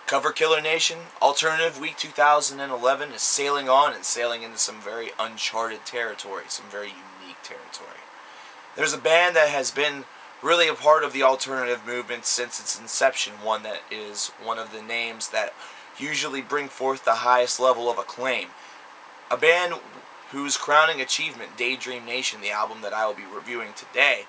Cover Killer Nation, Alternative Week 2011 is sailing on and sailing into some very uncharted territory, some very unique territory. There's a band that has been really a part of the alternative movement since its inception, one that is one of the names that usually bring forth the highest level of acclaim. A band whose crowning achievement, DAYDREAM Nation, the album that I will be reviewing today,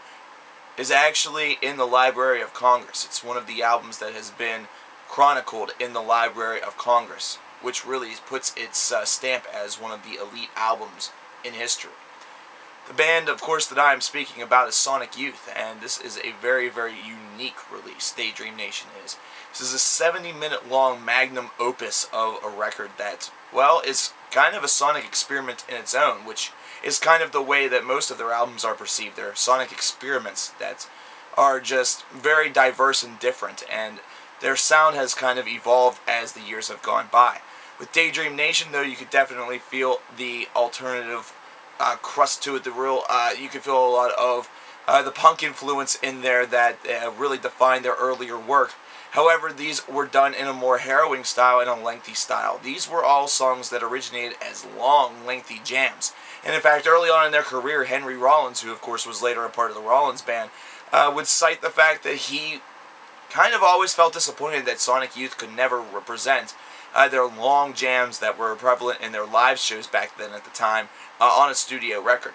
is actually in the Library of Congress. It's one of the albums that has been chronicled in the Library of Congress, which really puts its stamp as one of the elite albums in history. The band, of course, that I am speaking about is Sonic Youth, and this is a very, very unique release, DAYDREAM Nation is. This is a 70-minute long magnum opus of a record that, well, is kind of a sonic experiment in its own, which is kind of the way that most of their albums are perceived. They're sonic experiments that are just very diverse and different, and their sound has kind of evolved as the years have gone by. With DAYDREAM Nation, though, you could definitely feel the alternative crust to it. You could feel a lot of the punk influence in there that really defined their earlier work. However, these were done in a more harrowing style and a lengthy style. These were all songs that originated as long, lengthy jams. And in fact, early on in their career, Henry Rollins, who of course was later a part of the Rollins band, would cite the fact that he kind of always felt disappointed that Sonic Youth could never represent their long jams that were prevalent in their live shows back then at the time on a studio record.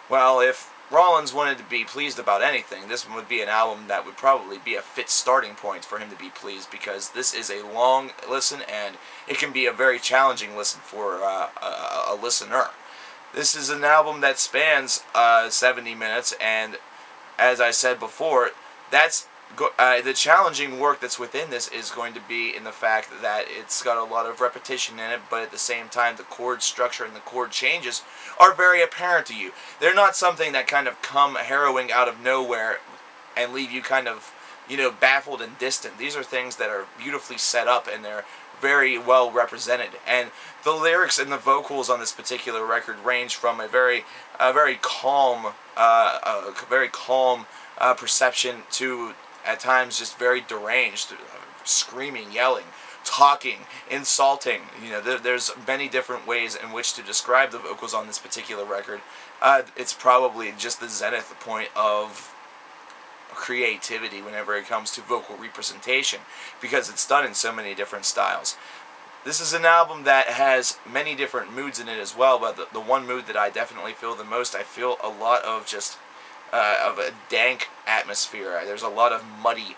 Well, if Rollins wanted to be pleased about anything, this would be an album that would probably be a fit starting point for him to be pleased, because this is a long listen and it can be a very challenging listen for a listener. This is an album that spans 70 minutes, and as I said before, that's the challenging work that's within this is going to be in the fact that it's got a lot of repetition in it, but at the same time the chord structure and the chord changes are very apparent to you. They're not something that kind of come harrowing out of nowhere and leave you kind of, baffled and distant. These are things that are beautifully set up and they're very well represented. And the lyrics and the vocals on this particular record range from a very calm perception to at times just very deranged, screaming, yelling, talking, insulting. There's many different ways in which to describe the vocals on this particular record. It's probably just the zenith point of creativity whenever it comes to vocal representation, because it's done in so many different styles. This is an album that has many different moods in it as well, but the one mood that I definitely feel the most, I feel a lot of just of a dank atmosphere. There's a lot of muddy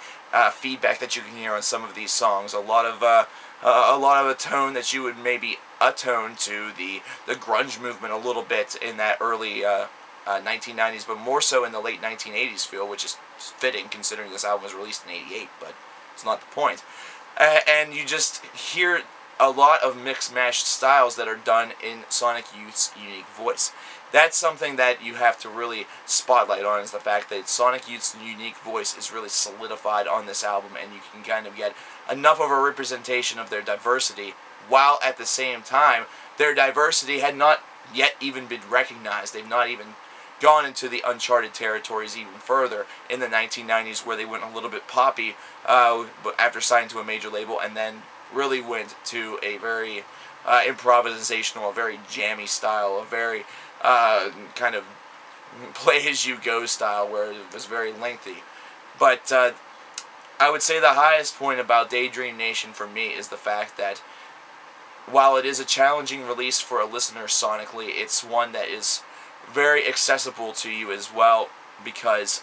feedback that you can hear on some of these songs. A lot of a tone that you would maybe attone to the grunge movement a little bit in that early 1990s, but more so in the late 1980s feel, which is fitting considering this album was released in '88, but it's not the point. And you just hear a lot of mixed-mashed styles that are done in Sonic Youth's unique voice. That's something that you have to really spotlight on, is the fact that Sonic Youth's unique voice is really solidified on this album, and you can kind of get enough of a representation of their diversity, while at the same time, their diversity had not yet even been recognized. They've not even gone into the uncharted territories even further in the 1990s, where they went a little bit poppy after signing to a major label, and then really went to a very improvisational, a very jammy style, a very kind of play-as-you-go style, where it was very lengthy. But I would say the highest point about DAYDREAM Nation for me is the fact that while it is a challenging release for a listener sonically, it's one that is very accessible to you as well, because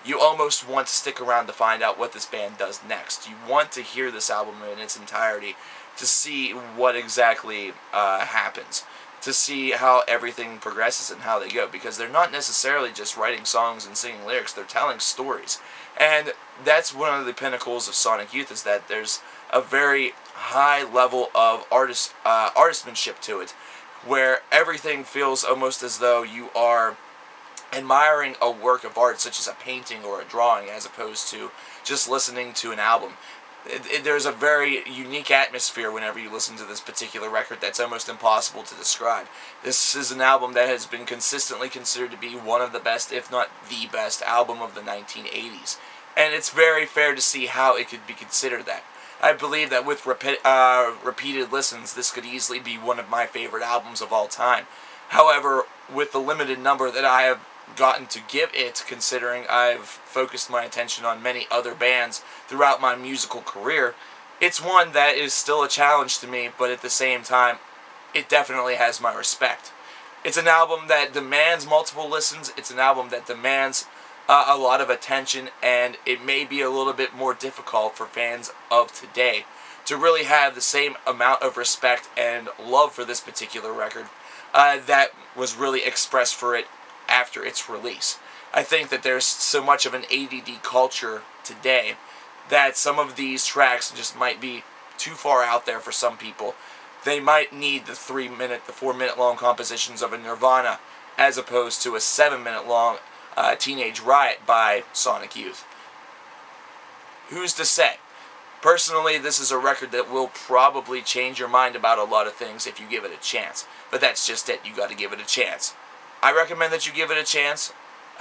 you almost want to stick around to find out what this band does next. You want to hear this album in its entirety to see what exactly happens, to see how everything progresses and how they go, because they're not necessarily just writing songs and singing lyrics, they're telling stories. And that's one of the pinnacles of Sonic Youth, is that there's a very high level of artistmanship to it, where everything feels almost as though you are admiring a work of art, such as a painting or a drawing, as opposed to just listening to an album. There's a very unique atmosphere whenever you listen to this particular record that's almost impossible to describe. This is an album that has been consistently considered to be one of the best, if not the best, album of the 1980s. And it's very fair to see how it could be considered that. I believe that with repeated listens, this could easily be one of my favorite albums of all time. However, with the limited number that I have gotten to give it, considering I've focused my attention on many other bands throughout my musical career, it's one that is still a challenge to me, but at the same time, it definitely has my respect. It's an album that demands multiple listens. It's an album that demands a lot of attention, and it may be a little bit more difficult for fans of today to really have the same amount of respect and love for this particular record that was really expressed for it after its release. I think that there's so much of an ADD culture today that some of these tracks just might be too far out there for some people. They might need the 3-minute, the 4-minute long compositions of a Nirvana as opposed to a 7-minute long Teenage Riot by Sonic Youth. Who's to say? Personally, this is a record that will probably change your mind about a lot of things if you give it a chance. But that's just it. You got to give it a chance. I recommend that you give it a chance.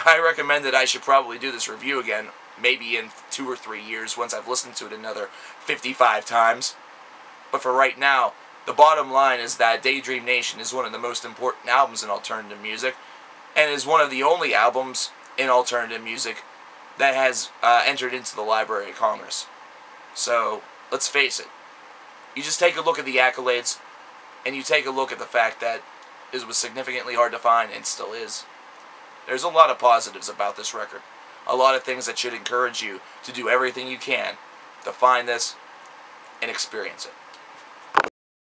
I recommend that I should probably do this review again, maybe in 2 or 3 years once I've listened to it another 55 times. But for right now, the bottom line is that Daydream Nation is one of the most important albums in alternative music, and is one of the only albums in alternative music that has entered into the Library of Congress. So, let's face it. You just take a look at the accolades, and you take a look at the fact that it was significantly hard to find, and still is. There's a lot of positives about this record. A lot of things that should encourage you to do everything you can to find this and experience it.